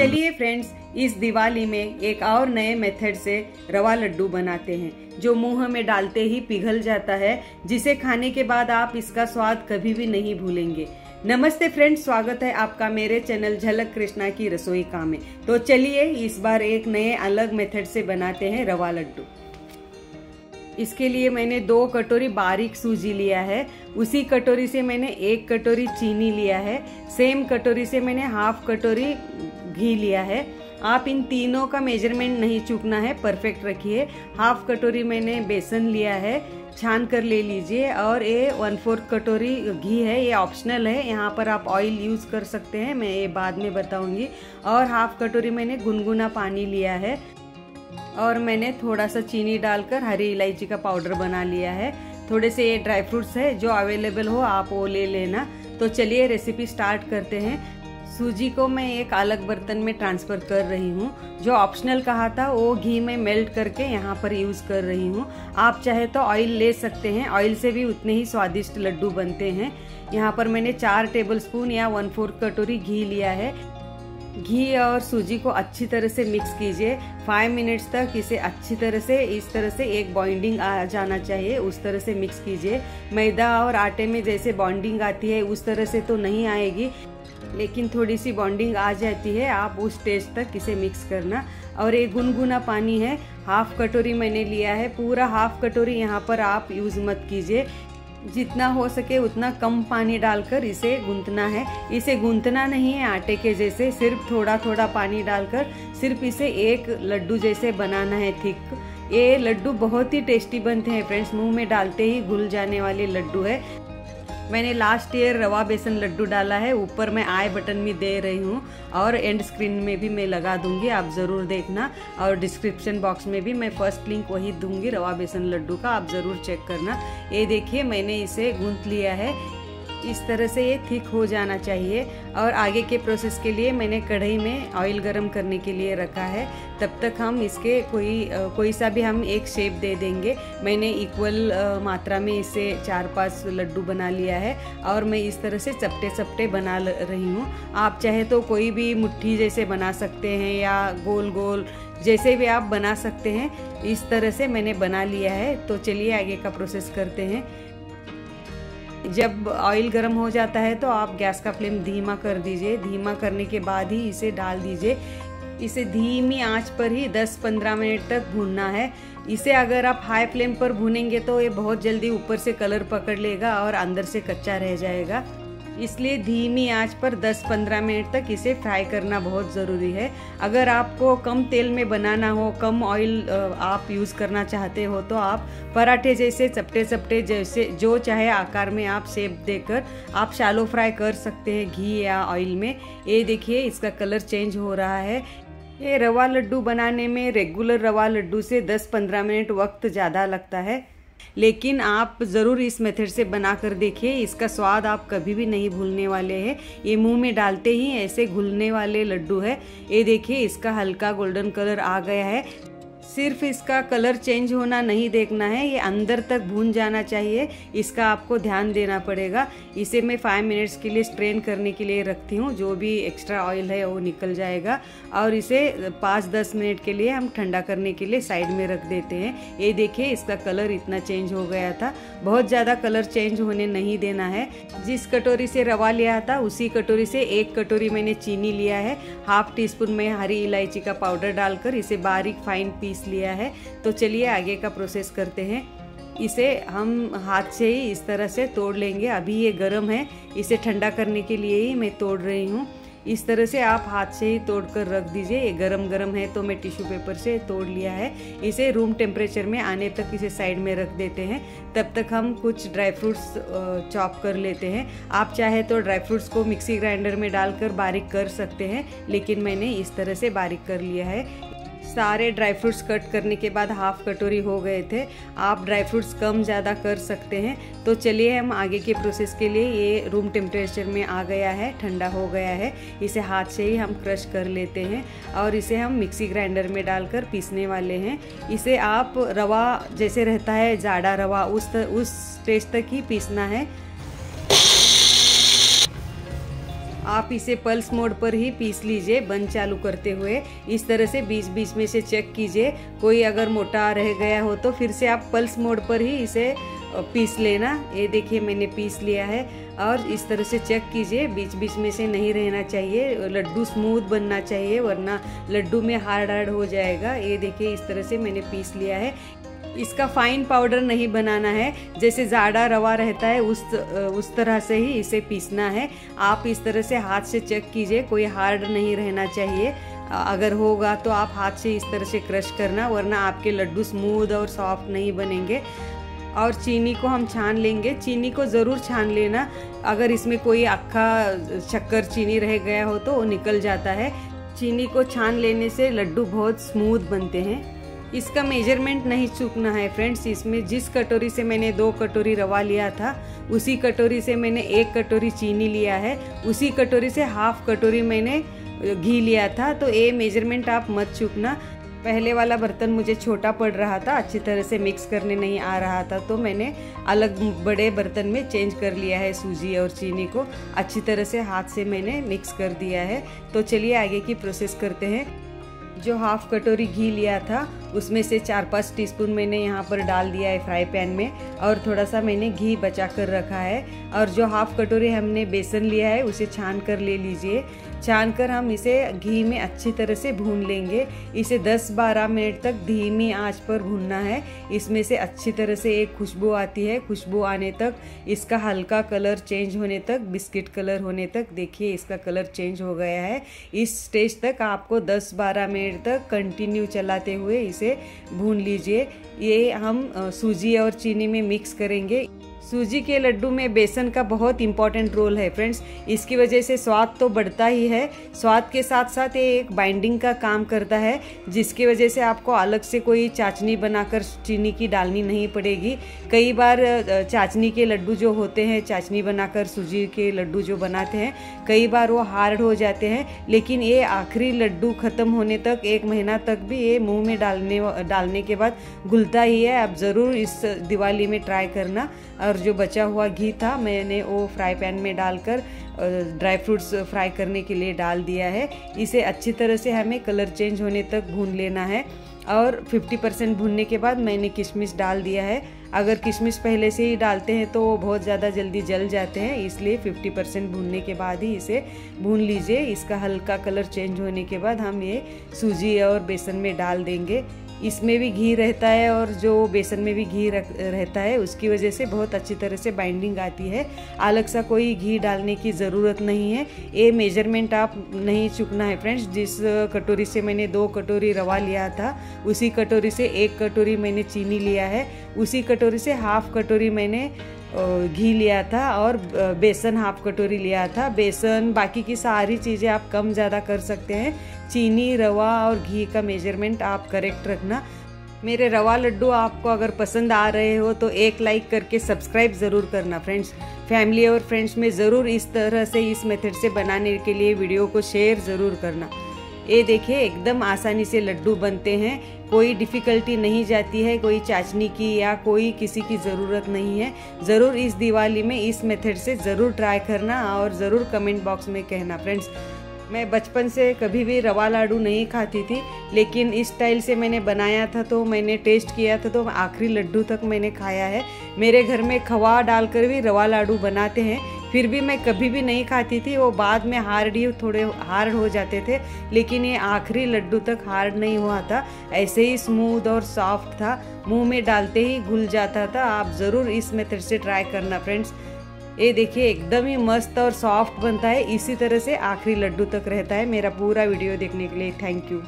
चलिए फ्रेंड्स, इस दिवाली में एक और नए मेथड से रवा लड्डू बनाते हैं जो मुंह में डालते ही पिघल जाता है, जिसे खाने के बाद आप इसका स्वाद कभी भी नहीं भूलेंगे। नमस्ते फ्रेंड्स, स्वागत है आपका मेरे चैनल झलक कृष्णा की रसोई का में। तो चलिए इस बार एक नए अलग मेथड से बनाते हैं रवा लड्डू। इसके लिए मैंने 2 कटोरी बारीक सूजी लिया है, उसी कटोरी से मैंने 1 कटोरी चीनी लिया है, सेम कटोरी से मैंने हाफ कटोरी घी लिया है। आप इन तीनों का मेजरमेंट नहीं चूकना है, परफेक्ट रखिए। हाफ कटोरी मैंने बेसन लिया है, छान कर ले लीजिए। और ये 1/4 कटोरी घी है, ये ऑप्शनल है, यहाँ पर आप ऑयल यूज़ कर सकते हैं, मैं ये बाद में बताऊंगी। और हाफ कटोरी मैंने गुनगुना पानी लिया है और मैंने थोड़ा सा चीनी डालकर हरी इलायची का पाउडर बना लिया है। थोड़े से ये ड्राई फ्रूट्स है, जो अवेलेबल हो आप वो ले लेना। तो चलिए रेसिपी स्टार्ट करते हैं। सूजी को मैं एक अलग बर्तन में ट्रांसफ़र कर रही हूँ। जो ऑप्शनल कहा था वो घी में मेल्ट करके यहाँ पर यूज़ कर रही हूँ। आप चाहे तो ऑयल ले सकते हैं, ऑयल से भी उतने ही स्वादिष्ट लड्डू बनते हैं। यहाँ पर मैंने 4 टेबलस्पून या 1/4 कटोरी घी लिया है। घी और सूजी को अच्छी तरह से मिक्स कीजिए। 5 मिनट्स तक इसे अच्छी तरह से इस तरह से एक बॉन्डिंग आ जाना चाहिए, उस तरह से मिक्स कीजिए। मैदा और आटे में जैसे बॉन्डिंग आती है उस तरह से तो नहीं आएगी, लेकिन थोड़ी सी बॉन्डिंग आ जाती है। आप उस स्टेज तक इसे मिक्स करना। और एक गुनगुना पानी है, हाफ कटोरी मैंने लिया है। पूरा हाफ कटोरी यहाँ पर आप यूज़ मत कीजिए, जितना हो सके उतना कम पानी डालकर इसे गूंथना है। इसे गूंथना नहीं है आटे के जैसे, सिर्फ थोड़ा थोड़ा पानी डालकर सिर्फ इसे एक लड्डू जैसे बनाना है, थिक। ये लड्डू बहुत ही टेस्टी बनते हैं फ्रेंड्स, मुंह में डालते ही घुल जाने वाले लड्डू है। मैंने लास्ट ईयर रवा बेसन लड्डू डाला है, ऊपर मैं आई बटन में दे रही हूँ और एंड स्क्रीन में भी मैं लगा दूंगी, आप ज़रूर देखना। और डिस्क्रिप्शन बॉक्स में भी मैं फर्स्ट लिंक वही दूंगी रवा बेसन लड्डू का, आप ज़रूर चेक करना। ये देखिए मैंने इसे गूंथ लिया है, इस तरह से ये थिक हो जाना चाहिए। और आगे के प्रोसेस के लिए मैंने कढ़ाई में ऑयल गरम करने के लिए रखा है। तब तक हम इसके कोई सा भी हम एक शेप दे देंगे। मैंने इक्वल मात्रा में इसे 4-5 लड्डू बना लिया है और मैं इस तरह से चपटे चपटे बना रही हूँ। आप चाहे तो कोई भी मुट्ठी जैसे बना सकते हैं या गोल गोल जैसे भी आप बना सकते हैं। इस तरह से मैंने बना लिया है। तो चलिए आगे का प्रोसेस करते हैं। जब ऑयल गर्म हो जाता है तो आप गैस का फ्लेम धीमा कर दीजिए। धीमा करने के बाद ही इसे डाल दीजिए। इसे धीमी आंच पर ही 10-15 मिनट तक भूनना है। इसे अगर आप हाई फ्लेम पर भूनेंगे तो ये बहुत जल्दी ऊपर से कलर पकड़ लेगा और अंदर से कच्चा रह जाएगा। इसलिए धीमी आंच पर 10-15 मिनट तक इसे फ्राई करना बहुत ज़रूरी है। अगर आपको कम तेल में बनाना हो, कम ऑयल आप यूज़ करना चाहते हो, तो आप पराठे जैसे चपटे चपटे जैसे जो चाहे आकार में आप शेप देकर आप शैलो फ्राई कर सकते हैं घी या ऑयल में। ये देखिए इसका कलर चेंज हो रहा है। ये रवा लड्डू बनाने में रेगुलर रवा लड्डू से 10-15 मिनट वक्त ज़्यादा लगता है, लेकिन आप ज़रूर इस मेथड से बनाकर देखिए, इसका स्वाद आप कभी भी नहीं भूलने वाले हैं। ये मुंह में डालते ही ऐसे घुलने वाले लड्डू है। ये देखिए इसका हल्का गोल्डन कलर आ गया है। सिर्फ इसका कलर चेंज होना नहीं देखना है, ये अंदर तक भून जाना चाहिए, इसका आपको ध्यान देना पड़ेगा। इसे मैं 5 मिनट्स के लिए स्ट्रेन करने के लिए रखती हूँ, जो भी एक्स्ट्रा ऑयल है वो निकल जाएगा। और इसे 5-10 मिनट के लिए हम ठंडा करने के लिए साइड में रख देते हैं। ये देखिए इसका कलर इतना चेंज हो गया था। बहुत ज़्यादा कलर चेंज होने नहीं देना है। जिस कटोरी से रवा लिया था उसी कटोरी से 1 कटोरी मैंने चीनी लिया है। हाफ टी स्पून में हरी इलायची का पाउडर डालकर इसे बारीक फाइन पीस लिया है। तो चलिए आगे का प्रोसेस करते हैं। इसे हम हाथ से ही इस तरह से तोड़ लेंगे। अभी ये गर्म है, इसे ठंडा करने के लिए ही मैं तोड़ रही हूँ। इस तरह से आप हाथ से ही तोड़ कर रख दीजिए। ये गरम गरम है तो मैं टिश्यू पेपर से तोड़ लिया है। इसे रूम टेम्परेचर में आने तक इसे साइड में रख देते हैं। तब तक हम कुछ ड्राई फ्रूट्स चॉप कर लेते हैं। आप चाहे तो ड्राई फ्रूट्स को मिक्सी ग्राइंडर में डालकर बारीक कर सकते हैं, लेकिन मैंने इस तरह से बारीक कर लिया है। सारे ड्राई फ्रूट्स कट करने के बाद हाफ कटोरी हो गए थे। आप ड्राई फ्रूट्स कम ज़्यादा कर सकते हैं। तो चलिए हम आगे के प्रोसेस के लिए, ये रूम टेम्परेचर में आ गया है, ठंडा हो गया है। इसे हाथ से ही हम क्रश कर लेते हैं और इसे हम मिक्सी ग्राइंडर में डालकर पीसने वाले हैं। इसे आप रवा जैसे रहता है जाड़ा रवा, उस स्टेज तक ही पीसना है। आप इसे पल्स मोड पर ही पीस लीजिए बंद चालू करते हुए। इस तरह से बीच बीच में से चेक कीजिए, कोई अगर मोटा रह गया हो तो फिर से आप पल्स मोड पर ही इसे पीस लेना। ये देखिए मैंने पीस लिया है और इस तरह से चेक कीजिए, बीच बीच में से नहीं रहना चाहिए, लड्डू स्मूथ बनना चाहिए वरना लड्डू में हार्ड हो जाएगा। ये देखिए इस तरह से मैंने पीस लिया है। इसका फाइन पाउडर नहीं बनाना है, जैसे ज़्यादा रवा रहता है उस तरह से ही इसे पीसना है। आप इस तरह से हाथ से चेक कीजिए, कोई हार्ड नहीं रहना चाहिए। अगर होगा तो आप हाथ से इस तरह से क्रश करना, वरना आपके लड्डू स्मूथ और सॉफ्ट नहीं बनेंगे। और चीनी को हम छान लेंगे, चीनी को ज़रूर छान लेना, अगर इसमें कोई अक्खा शक्कर चीनी रह गया हो तो वो निकल जाता है। चीनी को छान लेने से लड्डू बहुत स्मूथ बनते हैं। इसका मेजरमेंट नहीं चूकना है फ्रेंड्स। इसमें जिस कटोरी से मैंने 2 कटोरी रवा लिया था, उसी कटोरी से मैंने 1 कटोरी चीनी लिया है, उसी कटोरी से हाफ कटोरी मैंने घी लिया था। तो ये मेजरमेंट आप मत चूकना। पहले वाला बर्तन मुझे छोटा पड़ रहा था, अच्छी तरह से मिक्स करने नहीं आ रहा था, तो मैंने अलग बड़े बर्तन में चेंज कर लिया है। सूजी और चीनी को अच्छी तरह से हाथ से मैंने मिक्स कर दिया है। तो चलिए आगे की प्रोसेस करते हैं। जो हाफ कटोरी घी लिया था उसमें से 4-5 टीस्पून मैंने यहाँ पर डाल दिया है फ्राई पैन में, और थोड़ा सा मैंने घी बचा कर रखा है। और जो हाफ कटोरी हमने बेसन लिया है उसे छान कर ले लीजिए। छान कर हम इसे घी में अच्छी तरह से भून लेंगे। इसे 10-12 मिनट तक धीमी आंच पर भूनना है। इसमें से अच्छी तरह से एक खुशबू आती है, खुशबू आने तक, इसका हल्का कलर चेंज होने तक, बिस्किट कलर होने तक। देखिए इसका कलर चेंज हो गया है। इस स्टेज तक आपको 10-12 मिनट तक कंटिन्यू चलाते हुए इसे भून लीजिए। ये हम सूजी और चीनी में मिक्स करेंगे। सूजी के लड्डू में बेसन का बहुत इंपॉर्टेंट रोल है फ्रेंड्स। इसकी वजह से स्वाद तो बढ़ता ही है, स्वाद के साथ साथ ये एक बाइंडिंग का काम करता है, जिसकी वजह से आपको अलग से कोई चाशनी बनाकर चीनी की डालनी नहीं पड़ेगी। कई बार चाशनी के लड्डू जो होते हैं, चाशनी बनाकर सूजी के लड्डू जो बनाते हैं, कई बार वो हार्ड हो जाते हैं, लेकिन ये आखिरी लड्डू ख़त्म होने तक 1 महीना तक भी ये मुंह में डालने के बाद घुलता ही है। आप ज़रूर इस दिवाली में ट्राई करना। और जो बचा हुआ घी था मैंने वो फ्राई पैन में डालकर ड्राई फ्रूट्स फ्राई करने के लिए डाल दिया है। इसे अच्छी तरह से हमें कलर चेंज होने तक भून लेना है। और 50% भूनने के बाद मैंने किशमिश डाल दिया है। अगर किशमिश पहले से ही डालते हैं तो वो बहुत ज़्यादा जल्दी जल जाते हैं, इसलिए 50% भूनने के बाद ही इसे भून लीजिए। इसका हल्का कलर चेंज होने के बाद हम ये सूजी और बेसन में डाल देंगे। इसमें भी घी रहता है और जो बेसन में भी घी रहता है, उसकी वजह से बहुत अच्छी तरह से बाइंडिंग आती है। अलग सा कोई घी डालने की ज़रूरत नहीं है। ये मेजरमेंट आप नहीं चूकना है फ्रेंड्स। जिस कटोरी से मैंने 2 कटोरी रवा लिया था, उसी कटोरी से 1 कटोरी मैंने चीनी लिया है, उसी कटोरी से हाफ कटोरी मैंने घी लिया था, और बेसन हाफ कटोरी लिया था। बेसन, बाकी की सारी चीज़ें आप कम ज़्यादा कर सकते हैं। चीनी, रवा और घी का मेजरमेंट आप करेक्ट रखना। मेरे रवा लड्डू आपको अगर पसंद आ रहे हो तो एक लाइक करके सब्सक्राइब ज़रूर करना फ्रेंड्स। फैमिली और फ्रेंड्स में ज़रूर इस तरह से, इस मेथड से बनाने के लिए वीडियो को शेयर ज़रूर करना। ये देखिए एकदम आसानी से लड्डू बनते हैं, कोई डिफ़िकल्टी नहीं जाती है, कोई चाशनी की या कोई किसी की ज़रूरत नहीं है। ज़रूर इस दिवाली में इस मेथड से ज़रूर ट्राई करना और ज़रूर कमेंट बॉक्स में कहना फ्रेंड्स। मैं बचपन से कभी भी रवा लाडू नहीं खाती थी, लेकिन इस स्टाइल से मैंने बनाया था तो मैंने टेस्ट किया था, तो आखिरी लड्डू तक मैंने खाया है। मेरे घर में खवा डालकर भी रवा लाडू बनाते हैं, फिर भी मैं कभी भी नहीं खाती थी। वो बाद में थोड़े हार्ड हो जाते थे, लेकिन ये आखिरी लड्डू तक हार्ड नहीं हुआ था, ऐसे ही स्मूथ और सॉफ्ट था, मुंह में डालते ही घुल जाता था। आप ज़रूर इस मेथड से ट्राई करना फ्रेंड्स। ये देखिए एकदम ही मस्त और सॉफ्ट बनता है। इसी तरह से आखिरी लड्डू तक रहता है। मेरा पूरा वीडियो देखने के लिए थैंक यू।